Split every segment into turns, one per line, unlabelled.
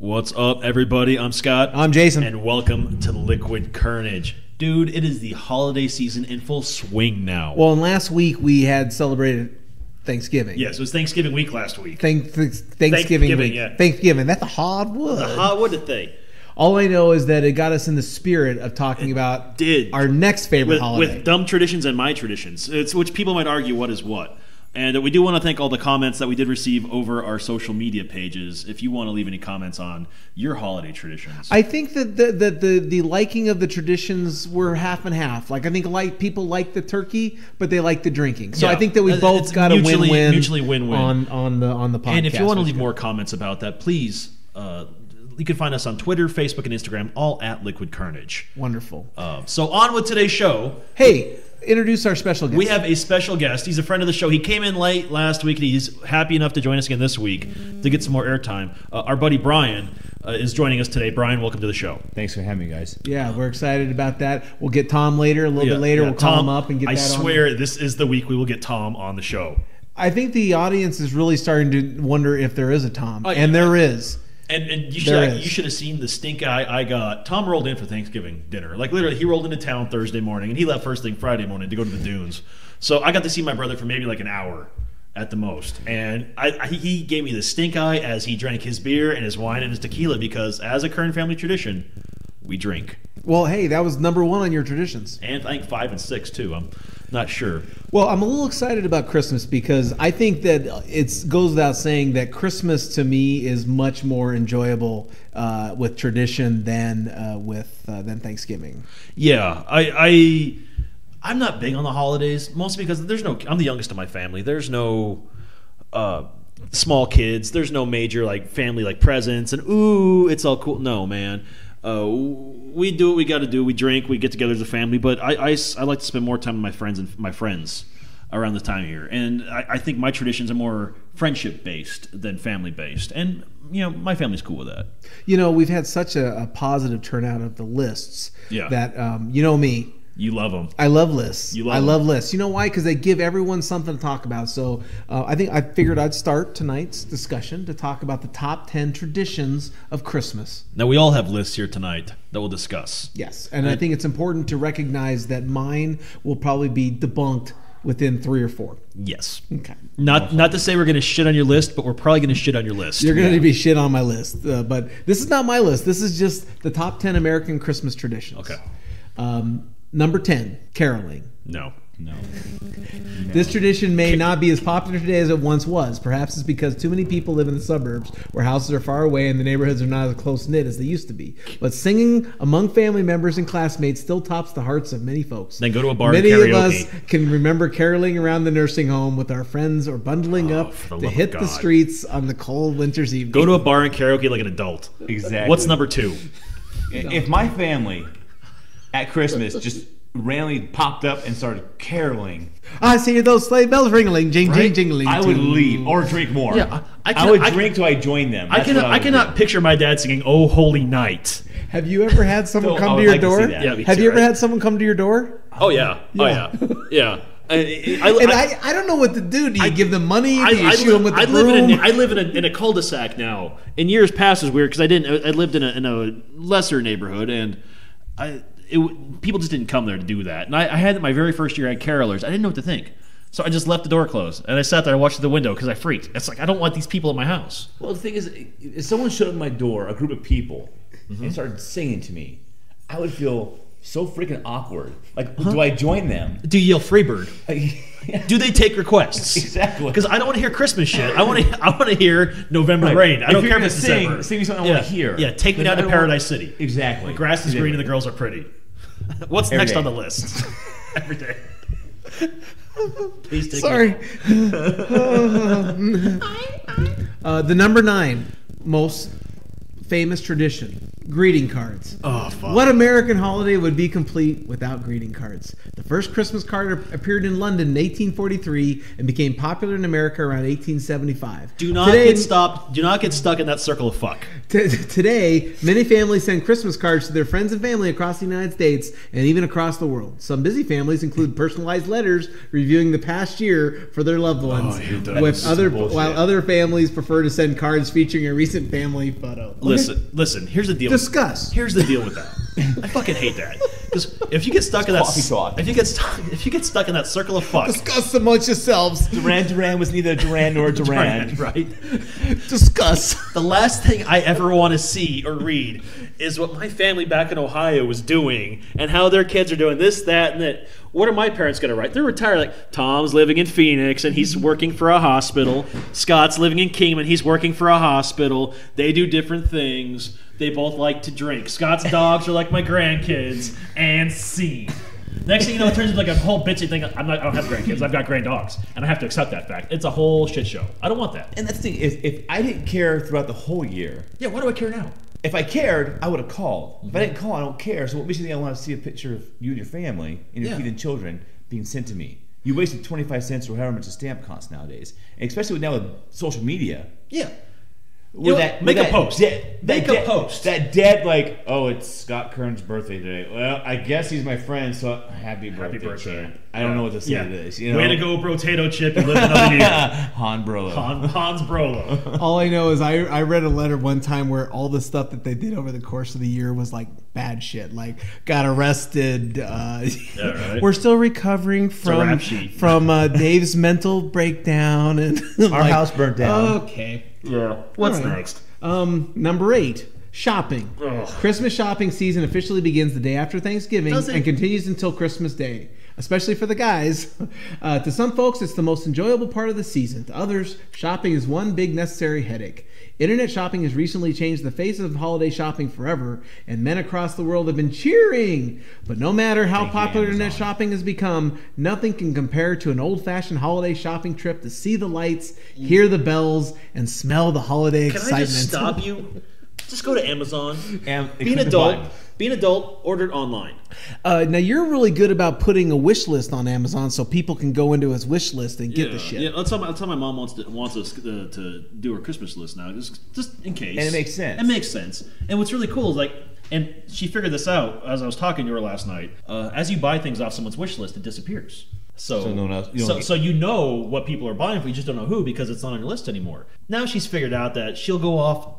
What's up, everybody? I'm Scott.
I'm Jason.
And welcome to Liquid Kernedge. Dude, it is the holiday season in full swing now.
Well, and last week we had celebrated Thanksgiving.
Yes, it was Thanksgiving week last week.
Thanksgiving week.
Yeah.
Thanksgiving. That's a hard word.
The hot, what did they?
All I know is that it got us in the spirit of talking about our next favorite holiday.
With dumb traditions and my traditions, which people might argue what is what. And we do want to thank all the comments that we did receive over our social media pages. If you want to leave any comments on your holiday traditions,
I think that the liking of the traditions were half and half. Like I think people like the turkey, but they like the drinking. So yeah, I think that we both got a win-win,
mutually win-win
on the podcast.
And if you want to leave more comments about that, please. You can find us on Twitter, Facebook, and Instagram, all at Liquid Kernedge.
Wonderful.
So on with today's show.
Hey, introduce our special guest.
We have a special guest. He's a friend of the show. He came in late last week, and he's happy enough to join us again this week to get some more airtime. Our buddy Brian is joining us today. Brian, welcome to the show.
Thanks for having me, guys.
Yeah, we're excited about that. We'll get Tom later, a little bit later. We'll call him up and get that on.
I swear this is the week we will get Tom on the show.
I think the audience is really starting to wonder if there is a Tom, and there is.
And you should have seen the stink eye I got. Tom rolled in for Thanksgiving dinner. Like literally, he rolled into town Thursday morning, and he left first thing Friday morning to go to the dunes. So I got to see my brother for maybe like an hour at the most. And he gave me the stink eye as he drank his beer and his wine and his tequila because, as a Kern family tradition, we drink.
Well, hey, that was number one on your traditions.
And I think 5 and 6 too. I'm not sure.
Well, I'm a little excited about Christmas because I think that it goes without saying that Christmas to me is much more enjoyable with tradition than Thanksgiving.
Yeah, I'm not big on the holidays, mostly because I'm the youngest of my family. There's no small kids. There's no major like family like presents and ooh, it's all cool. No, man. We do what we got to do. We drink. We get together as a family. But I like to spend more time with my friends around this time of year. And I think my traditions are more friendship based than family based. And my family's cool with that.
We've had such a positive turnout of the lists.
Yeah.
That me.
You love them.
I love lists.
I
love lists. You know why? Because they give everyone something to talk about. So I figured I'd start tonight's discussion to talk about the top 10 traditions of Christmas.
Now, we all have lists here tonight that we'll discuss.
Yes, and I think it's important to recognize that mine will probably be debunked within 3 or 4.
Yes.
Okay.
Not to say we're going to shit on your list, but we're probably going to shit on your list.
You're going to be shit on my list. But this is not my list. This is just the top 10 American Christmas traditions.
Okay.
Number 10, caroling.
No.
This tradition may not be as popular today as it once was. Perhaps it's because too many people live in the suburbs where houses are far away and the neighborhoods are not as close-knit as they used to be. But singing among family members and classmates still tops the hearts of many folks.
Then go to a bar
and
karaoke.
Many of us can remember caroling around the nursing home with our friends or bundling up to hit the streets on the cold winter's evening.
Go to a bar and karaoke like an adult.
Exactly.
What's number 2?
If my family at Christmas just randomly popped up and started caroling,
I see those sleigh bells ringling, jingling.
I would leave or drink more.
Yeah,
I would drink till I joined them.
I cannot picture my dad singing "Oh Holy Night."
Have you ever had someone come to your door?
Yeah,
have you ever had someone come to your door?
Oh yeah. Oh yeah. Yeah.
I don't know what to do. Do you give them money? Do you shoot them with the broom?
I live in a cul-de-sac now. In years past, it was weird because I lived in a lesser neighborhood and people just didn't come there to do that. And I had my very first year I had carolers. I didn't know what to think. So I just left the door closed. And I sat there and watched the window because I freaked. It's like, I don't want these people in my house.
Well, the thing is, if someone showed up at my door, a group of people, and started singing to me, I would feel so freaking awkward. Like, do I join them?
Do you yell Freebird?
Yeah.
Do they take requests?
Exactly.
Because I don't want to hear Christmas shit. I want to hear November Rain. I don't care if it's December.
Sing me something I want to hear.
Yeah, take me down to Paradise City.
Exactly.
The grass is green and the girls are pretty. What's next on the list? Every day. Please take
Sorry. The number 9 most famous tradition Greeting cards.
Oh, fuck.
What American holiday would be complete without greeting cards? The first Christmas card appeared in London in 1843 and became popular in America around 1875.
Do not get stuck in that circle of fuck.
Today, many families send Christmas cards to their friends and family across the United States and even across the world. Some busy families include personalized letters reviewing the past year for their loved ones, while other families prefer to send cards featuring a recent family photo.
Listen. Here's the deal.
Discuss.
Here's the deal with that. I fucking hate that. Because if you get stuck in that, if you get stuck in that circle of fuck,
discuss amongst yourselves.
Duran was neither Duran nor Duran.
right?
Discuss.
The last thing I ever want to see or read is what my family back in Ohio was doing and how their kids are doing this, that, and that. What are my parents going to write? They're retired. Like, Tom's living in Phoenix and he's working for a hospital. Scott's living in Kingman. He's working for a hospital. They do different things. They both like to drink. Scott's dogs are like my grandkids. And scene. Next thing you know, it turns into like a whole bitchy thing. I don't have grandkids. I've got grand dogs. And I have to accept that fact. It's a whole shit show. I don't want that.
And that's the thing. If I didn't care throughout the whole year.
Yeah, why do I care now?
If I cared, I would have called. If I didn't call, I don't care. So what makes you think I want to see a picture of you and your family and your and children being sent to me? You wasted 25 cents or however much a stamp costs nowadays. And especially now with social media.
Yeah.
Make a post.
Make a post.
That dead, like, oh, it's Scott Kern's birthday today. Well, I guess he's my friend, so happy birthday. Champ. I don't know what to say to this. You know?
Way to go, Brotato Chip. You live another year.
Han Brolo.
Hans Brolo.
All I know is I read a letter one time where all the stuff that they did over the course of the year was like bad shit. Like, got arrested.
Right.
We're still recovering from Dave's mental breakdown. And
our house burnt down.
Okay.
Yeah. What's next?
Number 8. Shopping.
Ugh.
Christmas shopping season officially begins the day after Thanksgiving and continues until Christmas Day, especially for the guys. To some folks, it's the most enjoyable part of the season. To others, shopping is one big necessary headache. Internet shopping has recently changed the face of holiday shopping forever, and men across the world have been cheering. But no matter how popular internet shopping has become, nothing can compare to an old-fashioned holiday shopping trip to see the lights, hear the bells, and smell the holiday excitement.
Can I just stop you? Just go to Amazon. Be an adult. Order it online.
Now you're really good about putting a wish list on Amazon, so people can go into his wish list and get the shit.
Yeah, that's how my mom wants us to do her Christmas list now, just in case.
And it makes sense.
It makes sense. And what's really cool is like, and she figured this out as I was talking to her last night. As you buy things off someone's wish list, it disappears. So
no one else,
you know what people are buying, but you just don't know who because it's not on your list anymore. Now she's figured out that she'll go off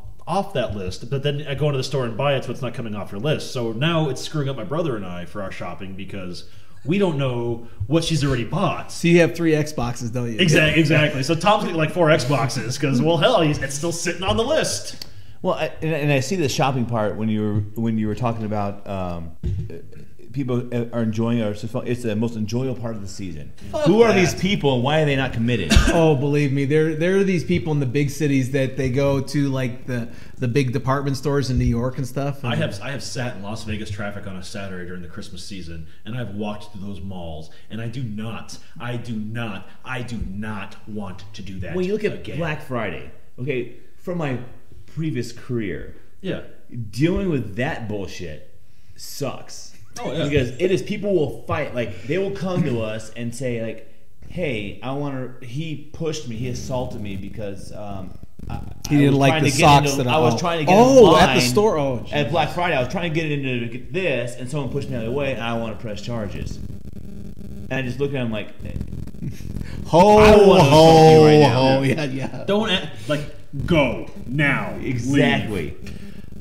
that list, but then I go into the store and buy it, so it's not coming off her list. So now it's screwing up my brother and I for our shopping because we don't know what she's already bought.
So you have 3 Xboxes, don't you?
Exactly. So Tom's getting like 4 Xboxes because, well, hell, it's still sitting on the list.
Well, and I see the shopping part when you were talking about people are enjoying it's the most enjoyable part of the season. Who are these people and why are they not committed?
Oh, believe me, there are these people in the big cities that they go to like the big department stores in New York and stuff. And
I have sat in Las Vegas traffic on a Saturday during the Christmas season, and I've walked through those malls, and I do not want to do that.
When you look at
again.
Black Friday, okay, from my previous career,
dealing
with that bullshit sucks.
Oh yeah,
because it is people will fight, like they will come to us and say like, hey, he pushed me, he assaulted me because
he didn't like the socks that
I was trying to get
at the store.
At Black Friday I was trying to get into this and someone pushed me out of the way and I want to press charges. And I just look at him like,
yeah.
Don't act, like, go now.
Exactly.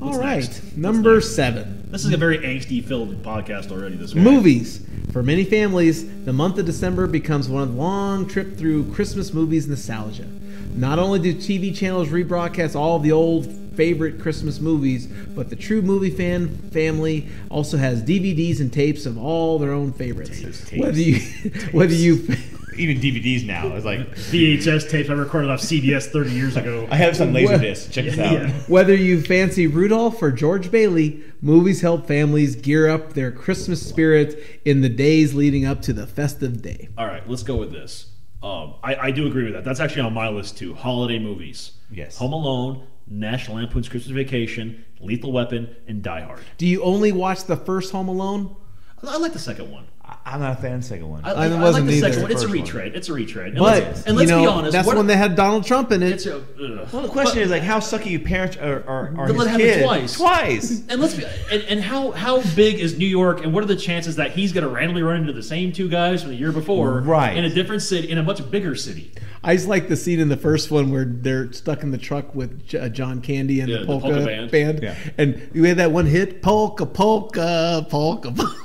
All right, number 7.
This is a very angsty-filled podcast already this week.
Movies. For many families, the month of December becomes one of the long trip through Christmas movies nostalgia. Not only do TV channels rebroadcast all of the old favorite Christmas movies, but the true movie family also has DVDs and tapes of all their own favorites.
Tapes.
Whether you
even DVDs now. It's like
VHS tapes I recorded off CBS 30 years ago.
I have some Laserdisc. Check this out.
Whether you fancy Rudolph or George Bailey, movies help families gear up their Christmas spirit in the days leading up to the festive day.
All right, let's go with this. I do agree with that. That's actually on my list too. Holiday movies.
Yes.
Home Alone, National Lampoon's Christmas Vacation, Lethal Weapon, and Die Hard.
Do you only watch the first Home Alone?
I like the second one.
I'm not a fan of the second one.
I like the second one. It's a retread. It's a retread.
But
and let's be honest,
that's when they had Donald Trump in it.
Well, the question is like, how sucky parents are his
let
kids?
happen
Twice.
And let's be, and how big is New York? And what are the chances that he's going to randomly run into the same two guys from the year before,
right,
in a different city, in a much bigger city?
I just like the scene in the first one where they're stuck in the truck with John Candy and the polka band.
Yeah.
And we had that one hit, polka, polka, polka, polka.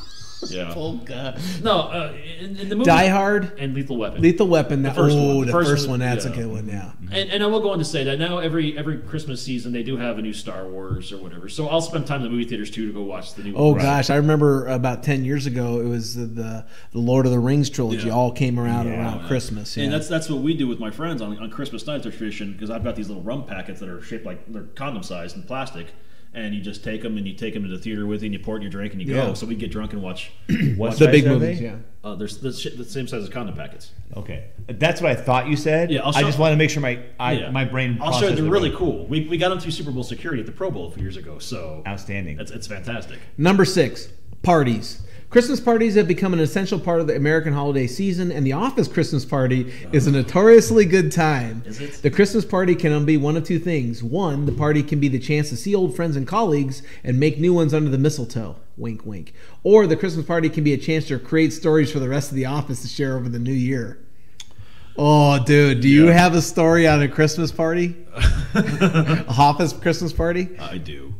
Yeah.
Polka.
No, in the movie,
Die Hard
and Lethal Weapon.
Lethal Weapon. The first one. The first one. That's
yeah.
a good one. Yeah.
And I will go on to say that now every Christmas season they do have a new Star Wars or whatever. So I'll spend time in the movie theaters too to go watch the new.
Oh gosh, I remember about 10 years ago it was the Lord of the Rings trilogy. All came around Christmas. Yeah.
And that's what we do with my friends on Christmas night. Their tradition, because I've got these little rum packets that are shaped like they're condom sized in plastic. And you just take them and you take them to the theater with you and you pour it in your drink and you go. So we get drunk and watch
the
big movies. Yeah,
they're the same size as condom packets.
Okay, that's what I thought you said.
Yeah,
I just want to make sure my brain.
I'll show you. They're really cool. We got them through Super Bowl security at the Pro Bowl a few years ago. So
outstanding.
It's fantastic.
Number 6, parties. Christmas parties have become an essential part of the American holiday season, and the office Christmas party is a notoriously good time.
Is it?
The Christmas party can be one of two things. One, the party can be the chance to see old friends and colleagues and make new ones under the mistletoe. Wink, wink. Or the Christmas party can be a chance to create stories for the rest of the office to share over the new year. Oh, dude, do you have a story on a Christmas party? Office Christmas party?
I do.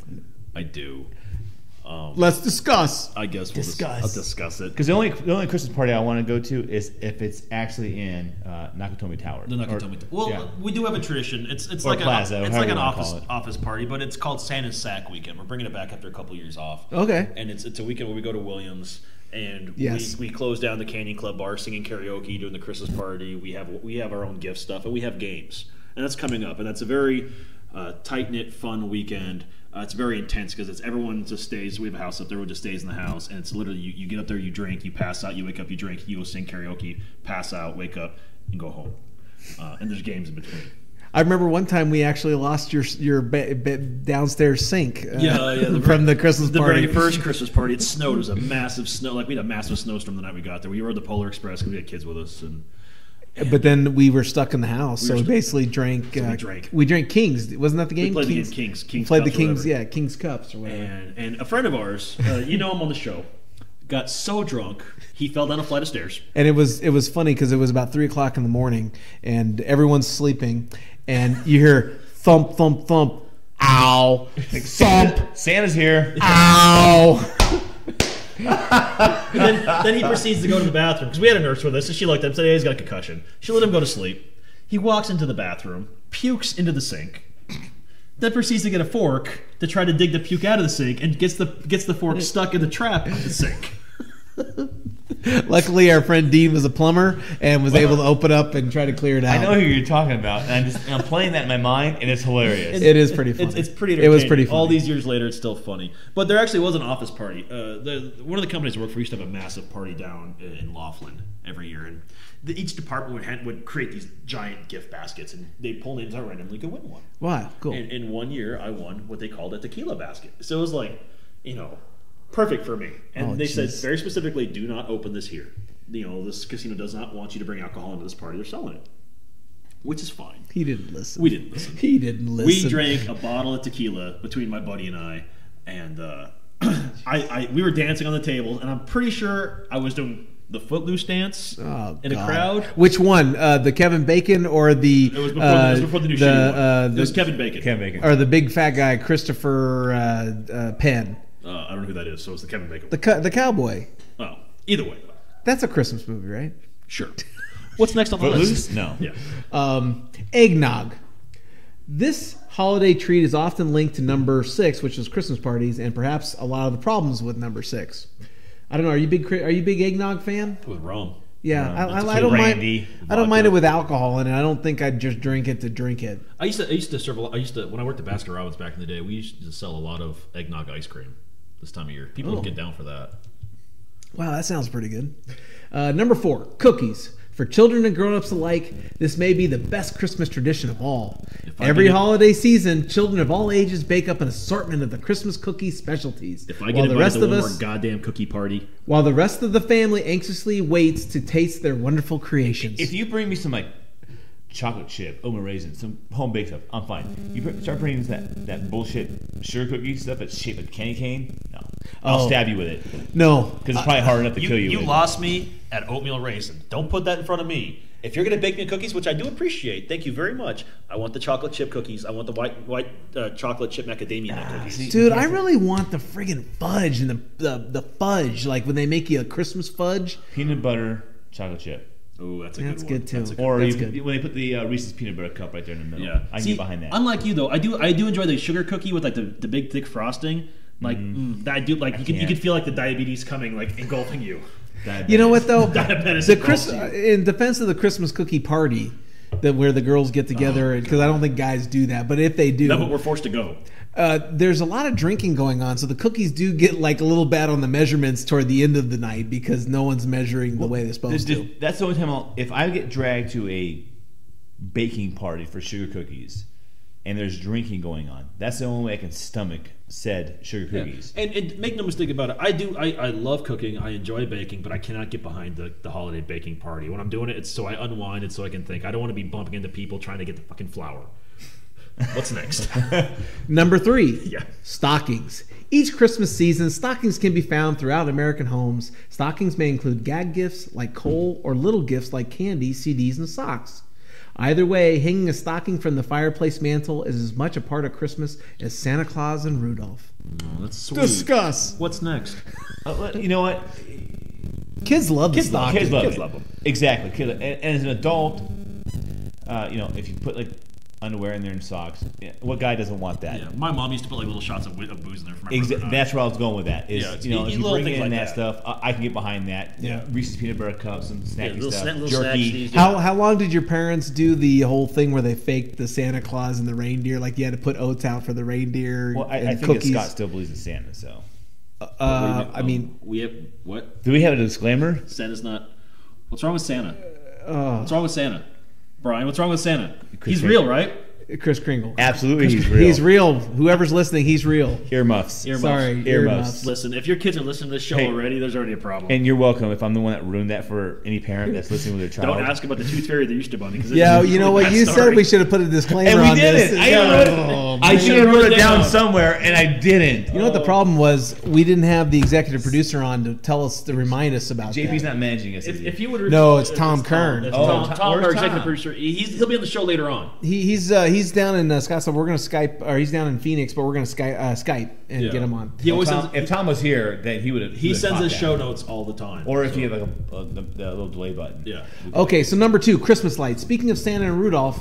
Let's discuss.
I guess I'll discuss it.
Because the only Christmas party I want to go to is if it's actually in Nakatomi Tower.
The Nakatomi Tower. Well, we do have a tradition. It's
or
like
Plaza,
it's like an
it.
office party, but it's called Santa's Sack Weekend. We're bringing it back after a couple years off.
Okay.
And it's a weekend where we go to Williams and we close down the Canyon Club bar, singing karaoke, doing the Christmas party. We have our own gift stuff and we have games, and that's coming up, and that's a very tight knit, fun weekend. It's very intense because it's everyone just stays. We have a house up there. Everyone just stays in the house, and it's literally you get up there, you drink, you pass out, you wake up, you drink, you go sing karaoke, pass out, wake up, and go home. And there's games in between.
I remember one time we actually lost your downstairs sink.
From
the Christmas party.
The very first Christmas party, it snowed. It was a massive snow. Like we had a massive snowstorm the night we got there. We rode the Polar Express because we had kids with us, and.
But then we were stuck in the house, so we basically drank. We drank Kings. Wasn't that the game?
We played the Kings.
Played the Kings. Yeah, Kings Cups or whatever.
And a friend of ours, you know him on the show, got so drunk he fell down a flight of stairs.
And it was funny because it was about 3:00 in the morning, and everyone's sleeping, and you hear thump, thump, thump, ow, thump,
Santa's here,
ow.
then he proceeds to go to the bathroom because we had a nurse with us, and she looked at him and said, "Hey, he's got a concussion." She let him go to sleep. He walks into the bathroom, pukes into the sink, then proceeds to get a fork to try to dig the puke out of the sink, and gets the fork stuck in the trap of the sink.
Luckily, our friend Dean was a plumber and was able to open up and try to clear it out.
I know who you're talking about, and I'm playing that in my mind, and it's hilarious.
It is pretty funny.
It's pretty.
It was pretty funny.
All these years later, it's still funny. But there actually was an office party. One of the companies I worked for used to have a massive party down in Laughlin every year, and each department would create these giant gift baskets, and they'd pull names out randomly to win one.
Wow, cool.
And in one year, I won what they called a tequila basket. So it was like, perfect for me. And they said very specifically, do not open this here. This casino does not want you to bring alcohol into this party. They're selling it, which is fine.
He didn't listen.
We didn't listen.
He didn't listen.
We drank a bottle of tequila between my buddy and I, and we were dancing on the table, and I'm pretty sure I was doing the Footloose dance in a crowd.
Which one? The Kevin Bacon or the?
It was before the new shitty one. It was Kevin Bacon.
Kevin Bacon.
Or the big fat guy, Christopher Penn.
I don't know who that is, so it's the Kevin Bacon.
The cowboy.
Oh, either way.
That's a Christmas movie, right?
Sure. What's next on the list?
No.
Yeah.
Eggnog. This holiday treat is often linked to number 6, which is Christmas parties, and perhaps a lot of the problems with number 6. I don't know. Are you big eggnog fan?
With rum.
Yeah, I don't mind. I don't mind it with alcohol in it. I don't think I'd just drink it to drink it.
I used to serve a lot. When I worked at Baskin Robbins back in the day, we used to sell a lot of eggnog ice cream this time of year. People would get down for that.
Wow, that sounds pretty good. Number 4, cookies. For children and grown-ups alike, this may be the best Christmas tradition of all.
I
Every
get it-
holiday season, children of all ages bake up an assortment of the Christmas cookie specialties.
If I get invited to one more goddamn cookie party,
While the rest of the family anxiously waits to taste their wonderful creations.
If you bring me some like chocolate chip, oatmeal raisin, some home baked stuff, I'm fine. Start bringing that bullshit sugar cookie stuff that's shaped like a candy cane. No, I'll stab you with it
No.
because it's probably hard enough to kill you.
You
with.
lost me at oatmeal raisin. Don't put that in front of me. If you're going to bake me cookies, which I do appreciate, thank you very much. I want the chocolate chip cookies. I want the white chocolate chip macadamia nut cookies.
see-
Dude, I really want the friggin' fudge and the fudge. Like when they make you a Christmas fudge.
Peanut butter chocolate chip.
Oh, that's a
That's
good one.
good, too.
That's a good
Or
That's
even,
good.
when they put the Reese's peanut butter cup right there in the middle.
Yeah,
I can get behind that.
Unlike you though, I do enjoy the sugar cookie with like the big thick frosting. Like that I do like you
can't.
could feel like the diabetes coming like engulfing you.
You know what though?
Diabetes
The
engulfs you.
in defense of the Christmas cookie party, where the girls get together, because I don't think guys do that, but if they do,
No, but we're forced to go.
there's a lot of drinking going on, so the cookies do get like a little bad on the measurements toward the end of the night because no one's measuring the way they're supposed to.
That's the only time if I get dragged to a baking party for sugar cookies and there's drinking going on, that's the only way I can stomach said sugar cookies.
And make no mistake about it, I love cooking, I enjoy baking, but I cannot get behind the holiday baking party. When I'm doing it, it's so I unwind, it's so I can think. I don't want to be bumping into people trying to get the fucking flour. What's next?
Number 3,
Yeah.
stockings. Each Christmas season, stockings can be found throughout American homes. Stockings may include gag gifts like coal or little gifts like candy, CDs, and socks. Either way, hanging a stocking from the fireplace mantle is as much a part of Christmas as Santa Claus and Rudolph.
Oh, that's sweet.
Discuss.
What's next?
You know what?
Kids love the
Kids
stocking.
love them. Exactly. And as an adult, if you put like underwear in there and socks, what guy doesn't want that?
Yeah, my mom used to put like little shots of booze in there for my brother and I.
That's where I was going with that. Is
Yeah,
if
eat
you
little
bring
things
in
like
that
that.
stuff, I can get behind that.
Yeah.
Reese's peanut butter cups, some snacky
little
stuff,
little snack
jerky.
cheese, yeah.
How long did your parents do the whole thing where they faked the Santa Claus and the reindeer? Like you had to put oats out for the reindeer
Well, I
and
think that
cookies.
Scott still believes in Santa. So,
I mean,
we have what?
do we have a disclaimer?
Santa's not. What's wrong with Santa?
oh,
What's wrong with Santa? Brian, what's wrong with Santa?
Chris
He's real, right?
Chris Kringle.
Absolutely, he's real.
He's real. Whoever's listening, he's real.
Earmuffs.
Earmuffs.
Sorry,
Earmuffs.
Listen, if your kids are listening to this show
Hey.
already, there's already a problem.
And you're welcome if I'm the one that ruined that for any parent that's listening with their child.
Don't ask about the tooth fairy or the Easter bunny.
Yeah, you know what? You said we should have put a disclaimer
And we
on
didn't.
this.
I
man.
should have
wrote
wrote
it
it down
down.
somewhere, and I didn't.
You know what the problem was? We didn't have the executive producer on to tell us to remind us about
JP's
that.
not managing us. is he?
If you would,
No, it's Tom Kern.
It's
Oh,
Tom,
where's
our executive
Tom?
producer. He'll be on the show later on.
He's down in Scottsdale. We're gonna Skype, or he's down in Phoenix, but we're gonna Skype and
Yeah.
get him on.
He always
Tom,
sends,
if Tom was here, then he would have.
he sends us show notes all the time.
Or if you have like the little delay button.
Yeah.
Okay, so number 2, Christmas lights. Speaking of Santa and Rudolph,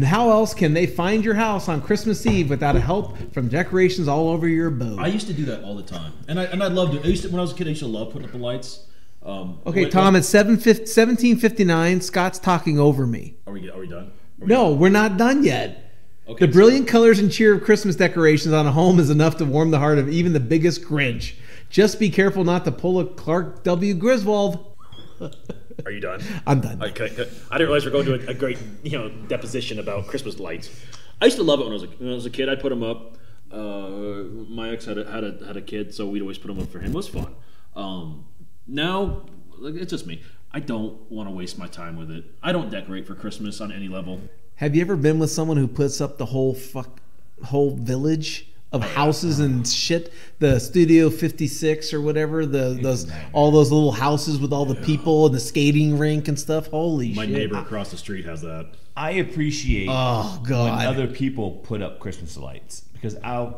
how else can they find your house on Christmas Eve without help from decorations all over your abode?
I used to do that all the time, and I loved it. When I was a kid, I used to love putting up the lights.
Okay, Tom, it's 17:59. Scott's talking over me.
Are we done?
No, we're not done yet.
Okay,
The brilliant colors and cheer of Christmas decorations on a home is enough to warm the heart of even the biggest Grinch. Just be careful not to pull a Clark W. Griswold.
Are you done?
I'm done.
Okay, good. I didn't realize we're going to a great, deposition about Christmas lights. I used to love it when I was a kid. I'd put them up. My ex had a kid, so we'd always put them up for him. It was fun. Now, it's just me. I don't want to waste my time with it. I don't decorate for Christmas on any level.
Have you ever been with someone who puts up the whole village of houses and shit? The Studio 56 or whatever, all those little houses with all the people and the skating rink and stuff. Holy
My
shit!
neighbor across the street has that.
I appreciate
Oh
when
god!
other people put up Christmas lights because I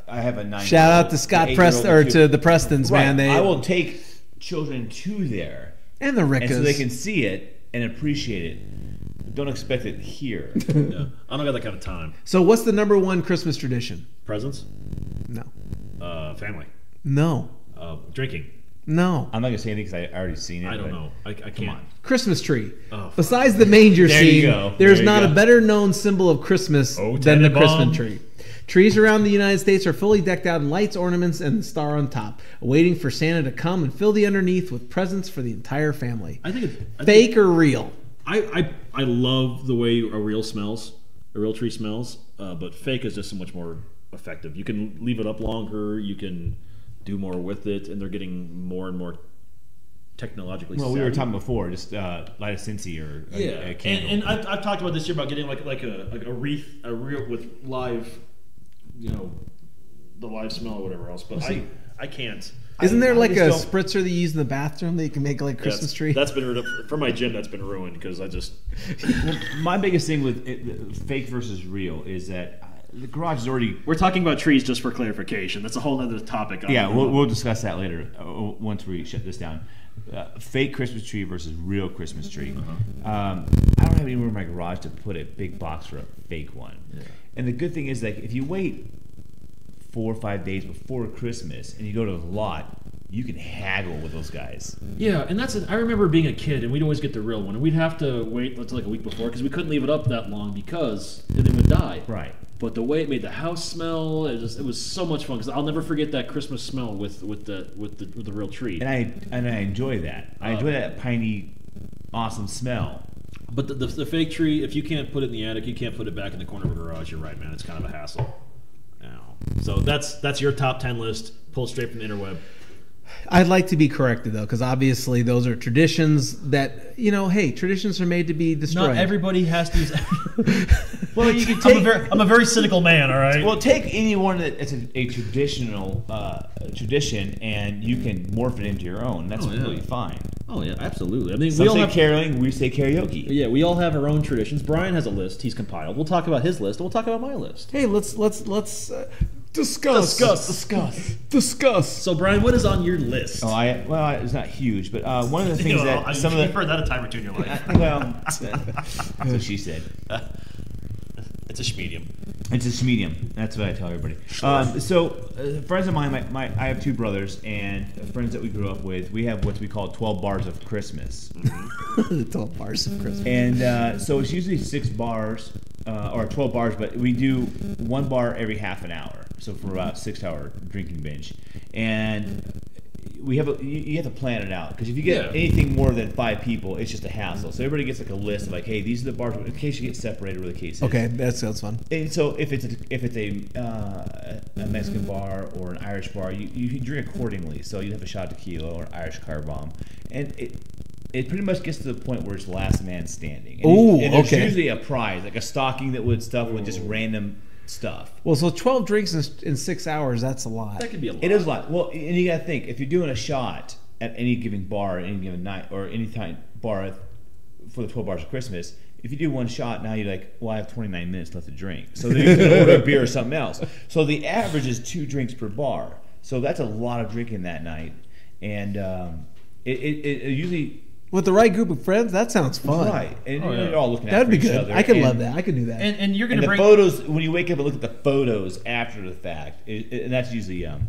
have a 9.
Shout out to Scott Preston or to the Prestons,
Right.
man.
I will take children to there,
and the Rickas.
and so they can see it and appreciate it. Don't expect it here.
Yeah. I don't got that kind of time.
So what's the number 1 Christmas tradition?
Presents,
No,
family,
no,
drinking.
no.
I'm not gonna say anything because I already seen it.
I don't
but
know. I can't.
Come on.
Christmas tree.
Oh, fuck.
Besides the manger
There you
scene,
go.
there's
There you
not
go.
a better known symbol of Christmas
Oh,
than the
Tannenbaum.
Christmas tree. Trees around the United States are fully decked out in lights, ornaments, and the star on top, waiting for Santa to come and fill the underneath with presents for the entire family.
I think
Fake or real?
I love the way a real tree smells, but fake is just so much more effective. You can leave it up longer, you can do more with it, and they're getting more and more technologically savvy.
We were talking before, just light a Scentsy or a candle.
And I've talked about this year about getting like a wreath, a real with live, the live smell or whatever else. But I can't.
Isn't there like a spritzer that you use in the bathroom that you can make like a Christmas tree?
That's been for my gym. That's been ruined because I just.
My biggest thing with fake versus real is that the garage is already.
We're talking about trees just for clarification. That's a whole other topic.
Yeah, we'll discuss that later once we shut this down. Fake Christmas tree versus real Christmas tree. I don't have anywhere in my garage to put a big box for a fake one. Yeah. And the good thing is that if you wait 4 or 5 days before Christmas and you go to the lot, you can haggle with those guys.
Yeah, and I remember being a kid and we'd always get the real one, and we'd have to wait until like a week before because we couldn't leave it up that long because then it would die.
Right.
But the way it made the house smell, it was so much fun because I'll never forget that Christmas smell with the real tree.
And I enjoy that. I enjoy that piney, awesome smell.
But the fake tree, if you can't put it in the attic, you can't put it back in the corner of a garage. You're right, man. It's kind of a hassle. So that's your top 10 list, pulled straight from the interweb.
I'd like to be corrected though, because obviously those are traditions that traditions are made to be destroyed.
Not everybody has to use. Well, you can take. I'm a very cynical man. All right.
Well, take any one that's a traditional tradition, and you can morph it into your own. That's completely fine.
Oh yeah, absolutely. I mean,
we all say caroling, we say karaoke.
Yeah, we all have our own traditions. Brian has a list he's compiled. We'll talk about his list. And we'll talk about my list.
Hey, let's discuss.
So, Brian, what is on your list?
It's not huge, but one of the things that
you've heard that a time or two in your life.
That's what she said.
It's a schmedium.
It's a schmedium. That's what I tell everybody. Friends of mine, I have 2 brothers, and friends that we grew up with, we have what we call 12 bars of Christmas.
12 bars of Christmas.
And so it's usually 6 bars, or 12 bars, but we do 1 bar every half an hour. So for about 6-hour drinking binge. And you have to plan it out, because if you get anything more than 5 people, it's just a hassle. So everybody gets like a list of like, hey, these are the bars in case you get separated, where the case is.
Okay, that sounds fun.
And so if it's a Mexican bar or an Irish bar, you drink accordingly. So you have a shot of tequila or an Irish car bomb, and it pretty much gets to the point where it's last man standing. And there's usually a prize, like a stocking that would stuff with just random stuff.
Well, so 12 drinks in 6 hours, that's a lot.
That could be a lot.
It is a lot. Well, and you got to think, if you're doing a shot at any given bar, any given night, or any time bar for the 12 bars of Christmas, if you do 1 shot, now you're like, well, I have 29 minutes left to drink. So then you can order a beer or something else. So the average is 2 drinks per bar. So that's a lot of drinking that night. And it usually...
With the right group of friends, that sounds fun.
Right. And you're all looking at
That'd be
each
good.
other.
I could love that. I could do that.
And you're going to bring...
the photos, when you wake up and look at the photos after the fact, and that's usually a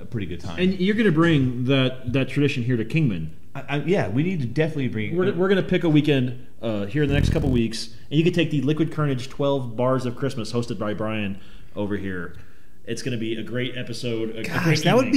pretty good time.
And you're going to bring that tradition here to Kingman.
We need to definitely bring...
We're going to pick a weekend here in the next couple weeks, and you can take the Liquid Kernedge 12 Bars of Christmas, hosted by Brian over here. It's going to be a great episode.
Gosh, that would.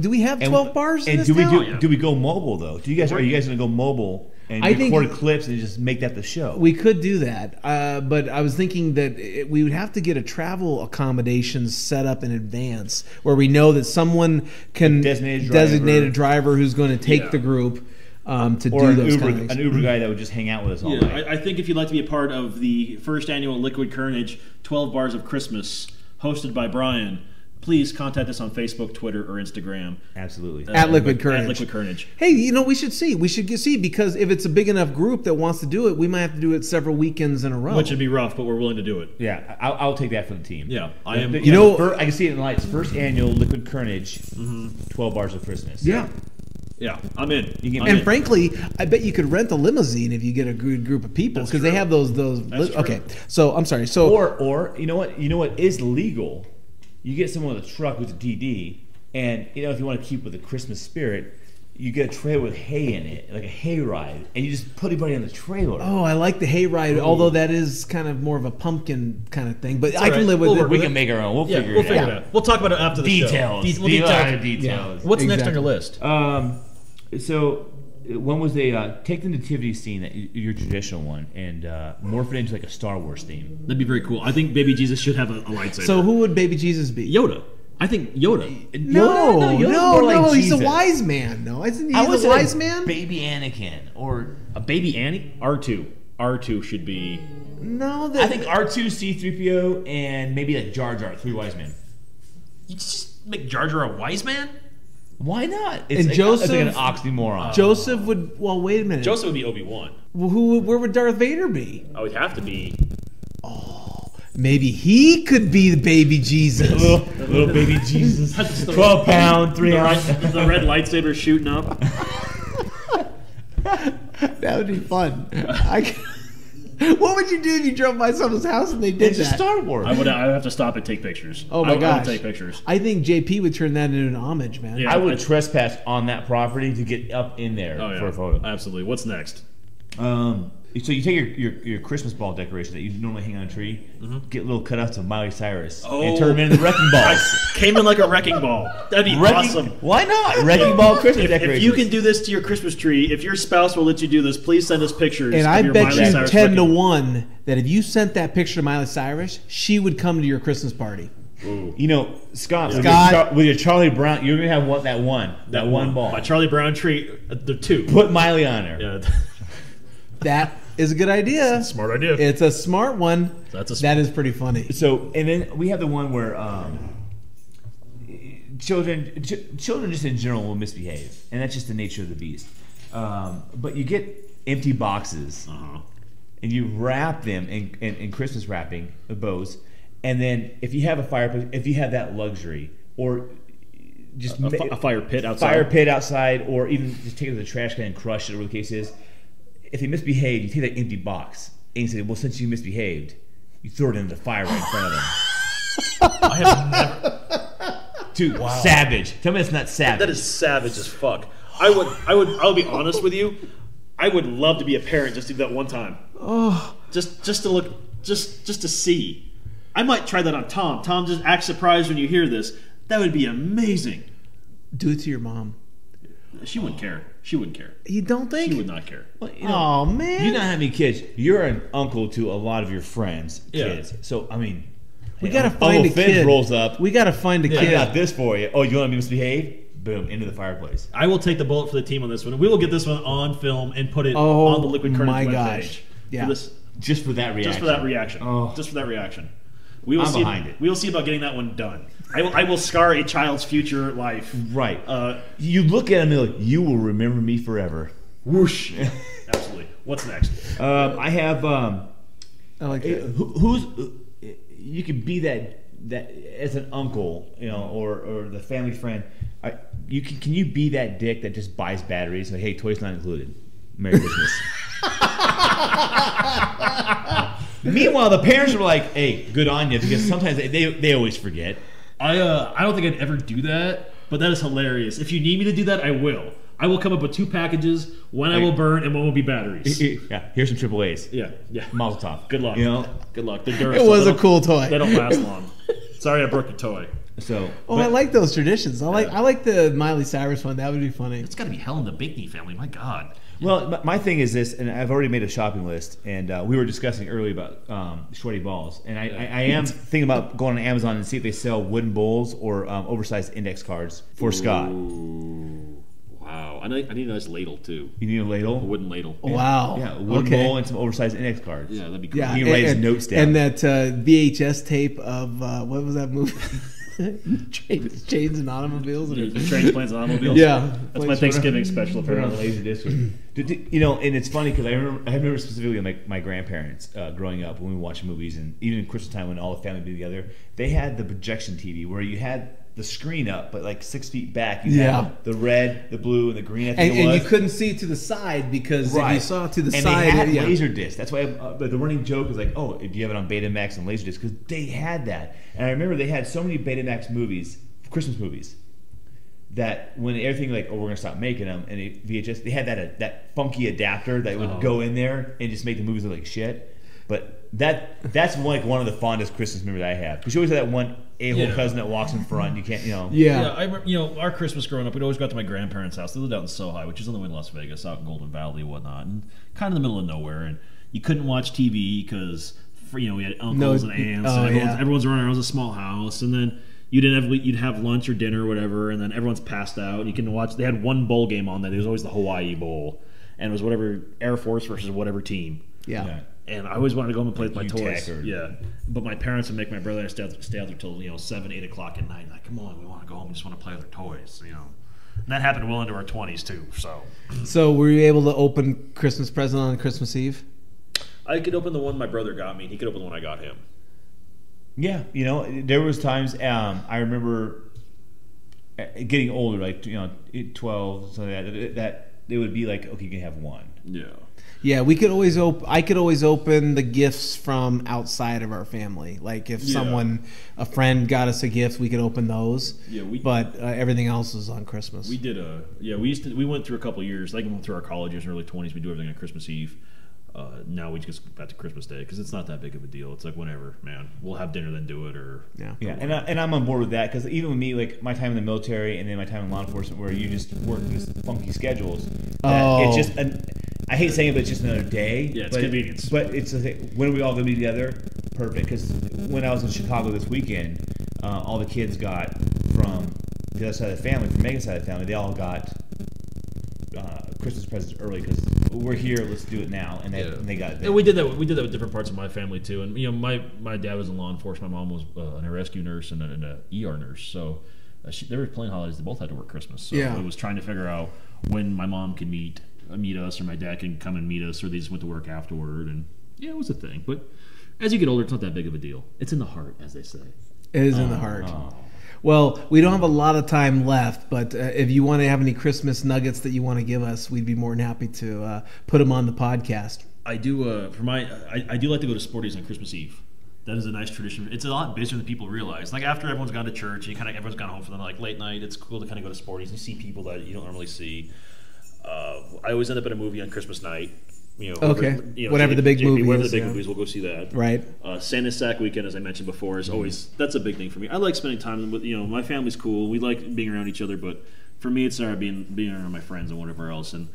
Do we have 12 bars?
And
in this
do we go mobile though? Are you guys going to go mobile and record clips and just make that the show?
We could do that, but I was thinking that we would have to get a travel accommodations set up in advance, where we know that someone can designate a driver who's going to take the group. To do those kind of
an Uber guy that would just hang out with us all night.
I think if you'd like to be a part of the first annual Liquid Kernedge 12 Bars of Christmas, hosted by Brian, please contact us on Facebook, Twitter, or Instagram.
Absolutely.
At Liquid Kernedge.
At Liquid Kernedge.
Hey, we should see. We should see, because if it's a big enough group that wants to do it, we might have to do it several weekends in a row.
Which would be rough, but we're willing to do it.
Yeah, I'll take that for the team.
Yeah, I am.
I can see it in the lights. First annual Liquid Kernedge, 12 Bars of Christmas.
Yeah.
Yeah, I'm in.
Frankly, I bet you could rent a limousine if you get a good group of people, because they have those. Okay, so I'm sorry. So
or you know what is legal? You get someone with a truck with a DD, and if you want to keep with the Christmas spirit, you get a trailer with hay in it, like a hay ride, and you just put everybody on the trailer.
Oh, I like the hayride, although that is kind of more of a pumpkin kind of thing. But I
all
can
right.
live with it.
We can make our own. We'll figure
we'll
it
figure
out.
it out. We'll talk about it after the
Details.
show. We'll detail.
Details.
What's next on
Exactly.
your list?
So one was take the nativity scene, your traditional one, and morph it into like a Star Wars theme.
That'd be very cool. I think baby Jesus should have a lightsaber.
So who would baby Jesus be?
Yoda. I think Yoda.
No,
Yoda's more like
he's a
Jesus.
wise man. No, isn't he
I
a
would
wise
say
man?
baby Anakin, or
A baby Annie? R2 should be.
No,
I think R2, C-3PO, and maybe like Jar Jar, 3 wise men.
You just make Jar Jar a wise man?
Why not?
And
It's
Joseph-
like an oxymoron.
Joseph would. Well, wait a minute.
Joseph would be Obi-Wan.
Well, where would Darth Vader be?
I would have to be.
Maybe he could be the baby Jesus.
little baby Jesus.
That's the-
12 pound, 3
The
ounce.
the red lightsaber shooting up.
That would be fun. What would you do if you drove by someone's house and they did
It's
that?
just Star Wars.
I would have to stop and take pictures.
Oh my
I would
gosh!
take pictures.
I think JP would turn that into an homage, man.
Yeah.
I would trespass on that property to get up in there
Oh, yeah.
for a photo.
Absolutely. What's next?
So you take your Christmas ball decoration that you normally hang on a tree, get little cutouts of Miley Cyrus, and turn them into wrecking balls.
Came in like a wrecking ball. That'd be awesome.
Why not? Wrecking ball Christmas decorations.
If you can do this to your Christmas tree, if your spouse will let you do this, please send us pictures.
And
of
I
your
bet
Miley
you
Cyrus
10 to
wrecking-
1 that if you sent that picture to Miley Cyrus, she would come to your Christmas party.
Ooh.
You know, Scott,
Scott.
with your Charlie Brown, you're gonna have that one ball.
My Charlie Brown tree, the two.
Put Miley on her.
Yeah.
That is a good idea.
Smart idea.
It's a smart one. That is pretty funny.
So, and then we have the one where children just in general will misbehave, and that's just the nature of the beast. But you get empty boxes, and you wrap them in Christmas wrapping, the bows, and then if you have a fireplace, if you have that luxury, or just
a fire pit outside.
fire pit outside, or even just take it to the trash can and crush it, or whatever the case is. If they misbehave, you take that empty box and you say, "Well, since you misbehaved, you throw it into the fire right in front of them."
I have never.
Dude, savage. Tell me that's not savage.
That is savage as fuck. I'll be honest with you. I would love to be a parent just to do that one time.
Oh,
Just to look, just to see. I might try that on Tom. Tom, just act surprised when you hear this. That would be amazing.
do it to your mom.
She wouldn't care. She wouldn't care.
You don't think?
She would not care.
Well,
Oh man!
You don't have any kids. You're an uncle to a lot of your friends'
Yeah.
kids. So I mean,
we
hey,
gotta
Uncle
find a
Finn
kid.
rolls up.
We gotta find a
I
kid.
got this for you. Oh, you want to misbehave? Boom, into the fireplace.
I will take the bullet for the team on this one. We will get this one on film and put it
Oh,
on the Liquid Kernedge
my
webpage.
gosh. Yeah.
For this,
Just for that reaction.
just for that reaction.
Oh.
Just for that reaction. We will
I'm
see.
behind it.
We will see about getting that one done. I will scar a child's future life.
Right.
Uh,
You look at him and you're like, you will remember me forever.
whoosh. Absolutely. What's next?
I have.
I like that.
Who's you could be that as an uncle, or the family friend. Can you be that dick that just buys batteries? Like, hey, toys not included. Merry Christmas. Meanwhile, the parents are like, hey, good on you, because sometimes they always forget.
I don't think I'd ever do that, but that is hilarious. If you need me to do that, I will. I will come up with 2 packages. One I will burn, and one will be batteries.
Yeah, here's some AAA's.
Yeah.
Mazel tov.
Good luck. Good luck. They're
It was
Duracell.
a cool toy.
They don't last long. Sorry, I broke your toy.
So,
Oh, I like those traditions. I like the Miley Cyrus one. That would be funny.
It's got to be hell in the Bigney family. My God.
well, my thing is this, and I've already made a shopping list, and we were discussing earlier about shorty balls, and I am thinking about going on Amazon and see if they sell wooden bowls or oversized index cards for Scott.
Ooh. Wow. I need a nice ladle too.
You need a ladle?
A wooden ladle.
Wow.
Yeah, a wooden
Okay.
bowl and some oversized index cards.
Yeah, that'd be cool.
Yeah,
He writes notes down.
And that VHS tape of what was that movie? Chains and Automobiles.
Trains, planes, and automobiles.
Yeah,
That's my Thanksgiving special.
Put it on the
Apparently.
Laserdisc. And it's funny because I remember specifically my grandparents growing up when we watched movies, and even in Christmas time when all the family would be together, they had the projection TV where you had the screen up, but like 6 feet back. You had the red, the blue, and the green. I think it
And
was.
you couldn't see to the side because if you saw to the
and
side,
they had
yeah.
Laserdisc. That's why the running joke is like, oh, do you have it on Betamax and Laserdisc? Because they had that. And I remember they had so many Betamax movies, Christmas movies. that when everything like, oh, we're gonna stop making them, and VHS, they had that funky adapter that would go in there and just make the movies look like shit. But that's one of the fondest Christmas memories I have, because you always have that one a-hole cousin that walks in front. And you can't,
Yeah, I remember, our Christmas growing up, we'd always go to my grandparents' house. They lived out in Sohi, which is on the way to Las Vegas, out in Golden Valley and whatnot, and kind of in the middle of nowhere. And you couldn't watch TV because we had uncles and aunts, and everyone's running around. It was a small house, and then you'd have lunch or dinner or whatever, and then everyone's passed out, and you can watch. They had one bowl game on that. It was always the Hawaii Bowl, and it was whatever Air Force versus whatever team.
Yeah.
And I always wanted to go home and play with my toys.
Yeah.
But my parents would make my brother and I stay out there till 7, 8 o'clock at night. Like, come on, we want to go home. We just want to play with our toys. And that happened well into our 20s too.
So were you able to open Christmas present on Christmas Eve?
I could open the one my brother got me. And he could open the one I got him.
Yeah, there was times I remember getting older, like 12, something that it would be like, okay, you can have one.
Yeah.
Yeah, we could always I could always open the gifts from outside of our family. Like if a friend got us a gift, we could open those. Yeah, but everything else was on Christmas.
We did we went through a couple of years, like we went through our college years and early 20s. We do everything on Christmas Eve. Now we just go back to Christmas Day because it's not that big of a deal. It's like whenever, man, we'll have dinner then do it
and I'm on board with that, because even with me, like my time in the military and then my time in law enforcement, where you just work this funky schedules. It's just I hate saying it, but it's just another day.
Yeah, it's convenience.
But it's when are we all going to be together? Perfect. Because when I was in Chicago this weekend, all the kids got from the other side of the family, from Megan's side of the family, they all got Christmas presents early because we're here. Let's do it now, and they got it.
And we did that. We did that with different parts of my family too. And my dad was in law enforcement. My mom was a rescue nurse and an ER nurse. So they were playing holidays. They both had to work Christmas. So it was trying to figure out when my mom could meet us, or my dad can come and meet us, or they just went to work afterward. And it was a thing. But as you get older, it's not that big of a deal. It's in the heart, as they say.
It is in the heart. Well, we don't have a lot of time left, but if you want to have any Christmas nuggets that you want to give us, we'd be more than happy to put them on the podcast.
I do. I do like to go to Sporties on Christmas Eve. That is a nice tradition. It's a lot busier than people realize. Like after everyone's gone to church, and everyone's gone home for the late night. It's cool to kind of go to Sporties and see people that you don't normally see. I always end up at a movie on Christmas night.
Whatever the big movie
whatever
is,
the big movies, we'll go see that.
Right.
Santa Sack weekend, as I mentioned before, is always that's a big thing for me. I like spending time with my family's cool. We like being around each other, but for me, it's being around my friends and whatever else. And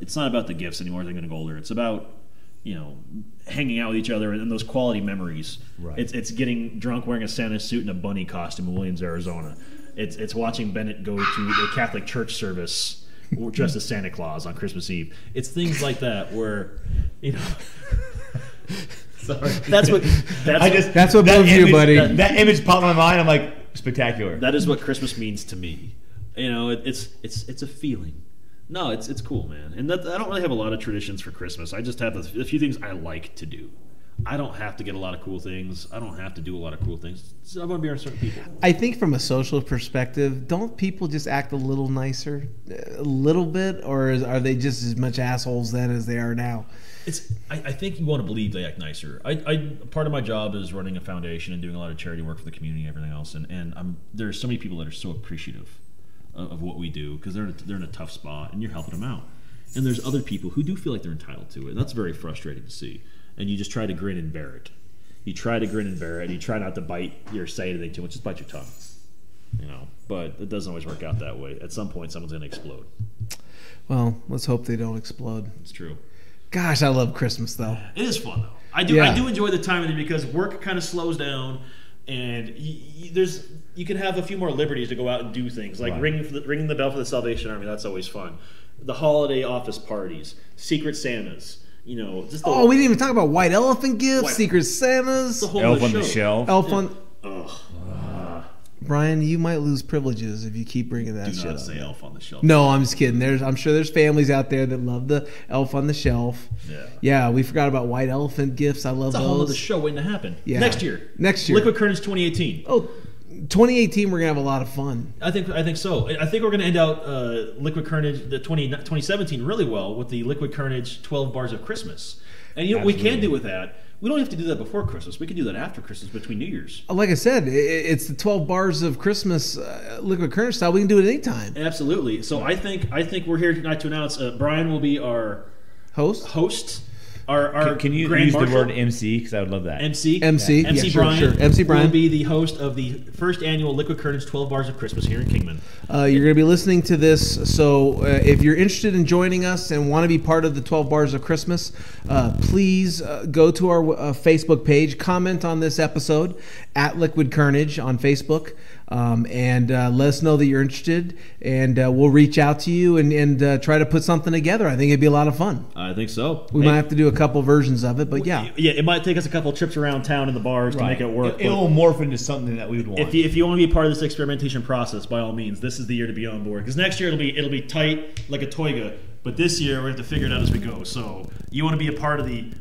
it's not about the gifts anymore as I'm going to go older. It's about hanging out with each other and those quality memories.
Right.
It's getting drunk wearing a Santa suit and a bunny costume in Williams, Arizona. It's watching Bennett go to the Catholic church service dressed as Santa Claus on Christmas Eve. It's things like that where,
Sorry.
That's what moves you, buddy.
That image popped in my mind. I'm like, spectacular.
That is what Christmas means to me. It's a feeling. No, it's cool, man. And I don't really have a lot of traditions for Christmas. I just have a few things I like to do. I don't have to get a lot of cool things. I don't have to do a lot of cool things. I want to be around certain people.
I think from a social perspective, don't people just act a little nicer, a little bit, or are they just as much assholes then as they are now?
I think you want to believe they act nicer. Part of my job is running a foundation and doing a lot of charity work for the community and everything else. And there's so many people that are so appreciative of what we do because they're in a tough spot and you're helping them out. And there's other people who do feel like they're entitled to it. And that's very frustrating to see. And you just try to grin and bear it. You try to grin and bear it, and you try not to say anything too much. Just bite your tongue, But it doesn't always work out that way. At some point, someone's going to explode.
Well, let's hope they don't explode.
It's true.
Gosh, I love Christmas though.
It is fun though. I do enjoy the time of the year because work kind of slows down, and you can have a few more liberties to go out and do things like ringing the bell for the Salvation Army. That's always fun. The holiday office parties, Secret Santas. We didn't
even talk about white elephant gifts, Secret Santas,
Elf on the Shelf.
Brian, you might lose privileges if you keep bringing that shit up.
Do not say Elf on the Shelf.
No, I'm just kidding. I'm sure there's families out there that love the Elf on the Shelf. Yeah, we forgot about white elephant gifts. I love those.
It's a whole other show waiting to happen. Yeah. Next year. Liquid Kernedge 2018.
Oh, 2018, we're going to have a lot of fun.
I think so. I think we're going to end out Liquid Kernedge, the 2017, really well with the Liquid Kernedge 12 Bars of Christmas. And we can do with that. We don't have to do that before Christmas. We can do that after Christmas, between New Year's.
Like I said, it's the 12 bars of Christmas Liquid Kernedge style. We can do it anytime.
Absolutely. So I think we're here tonight to announce Brian will be our
Host.
Can you
Grand
use
Marshal?
the word MC? Because I would love that.
MC.
Yeah, sure,
Brian.
sure. MC Brian
will be the host of the first annual Liquid Kernedge 12 Bars of Christmas here in Kingman.
You're going to be listening to this, so if you're interested in joining us and want to be part of the 12 Bars of Christmas, please go to our Facebook page, comment on this episode at Liquid Kernedge on Facebook, and let us know that you're interested, and we'll reach out to you and try to put something together. I think it'd be a lot of fun.
I think so.
We might have to do a couple versions of it, but yeah.
Yeah, it might take us a couple trips around town in the bars to make it work.
It will morph into something that we would want.
If you want to be a part of this experimentation process, by all means, this is the year to be on board. Because next year it'll be tight like a toiga, but this year we have to figure it out as we go. So you want to be a part of the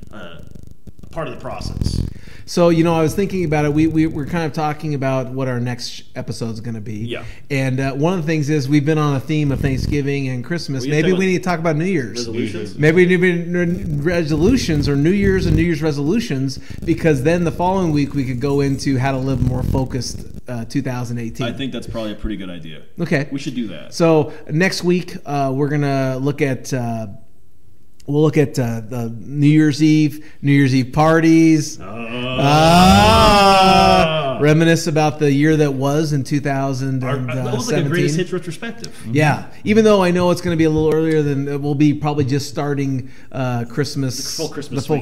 process.
So, I was thinking about it. We're kind of talking about what our next episode is going to be.
Yeah.
And one of the things is we've been on a theme of Thanksgiving and Christmas. Maybe we need to talk about New Year's.
Resolutions?
Maybe we need resolutions or New Year's and New Year's resolutions, because then the following week we could go into how to live more focused 2018.
I think that's probably a pretty good idea.
Okay.
We should do that.
So next week we're going to look at... We'll look at the New Year's Eve parties. Reminisce about the year that was in 2017.
That looks like a greatest hits retrospective.
Yeah, even though I know it's going to be a little earlier than we'll be probably just starting Christmas,
the full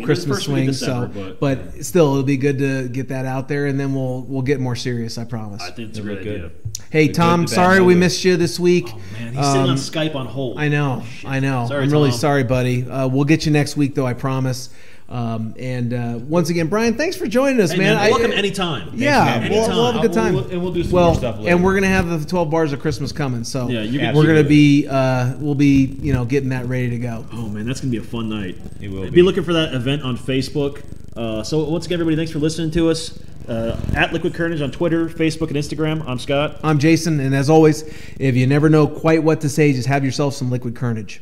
Christmas swing.
December,
but still, it'll be good to get that out there, and then we'll get more serious. I promise.
I think it's a great idea.
Hey, Tom, sorry we missed you this week.
Oh man, he's sitting on Skype on hold.
I know.
Sorry,
I'm really
Tom.
sorry, buddy. We'll get you next week, though, I promise. And once again, Brian, thanks for joining us,
Hey,
man.
welcome anytime.
Yeah, we'll have a good time.
And we'll do some more stuff later.
And we're gonna have the 12 bars of Christmas coming, so
Yeah,
we're gonna be we'll be getting that ready to go.
Oh man, that's gonna be a fun night.
It will
be looking for that event on Facebook. So once again, everybody, thanks for listening to us. At Liquid Kernedge on Twitter, Facebook, and Instagram. I'm Scott.
I'm Jason, and as always, if you never know quite what to say, just have yourself some Liquid Kernedge.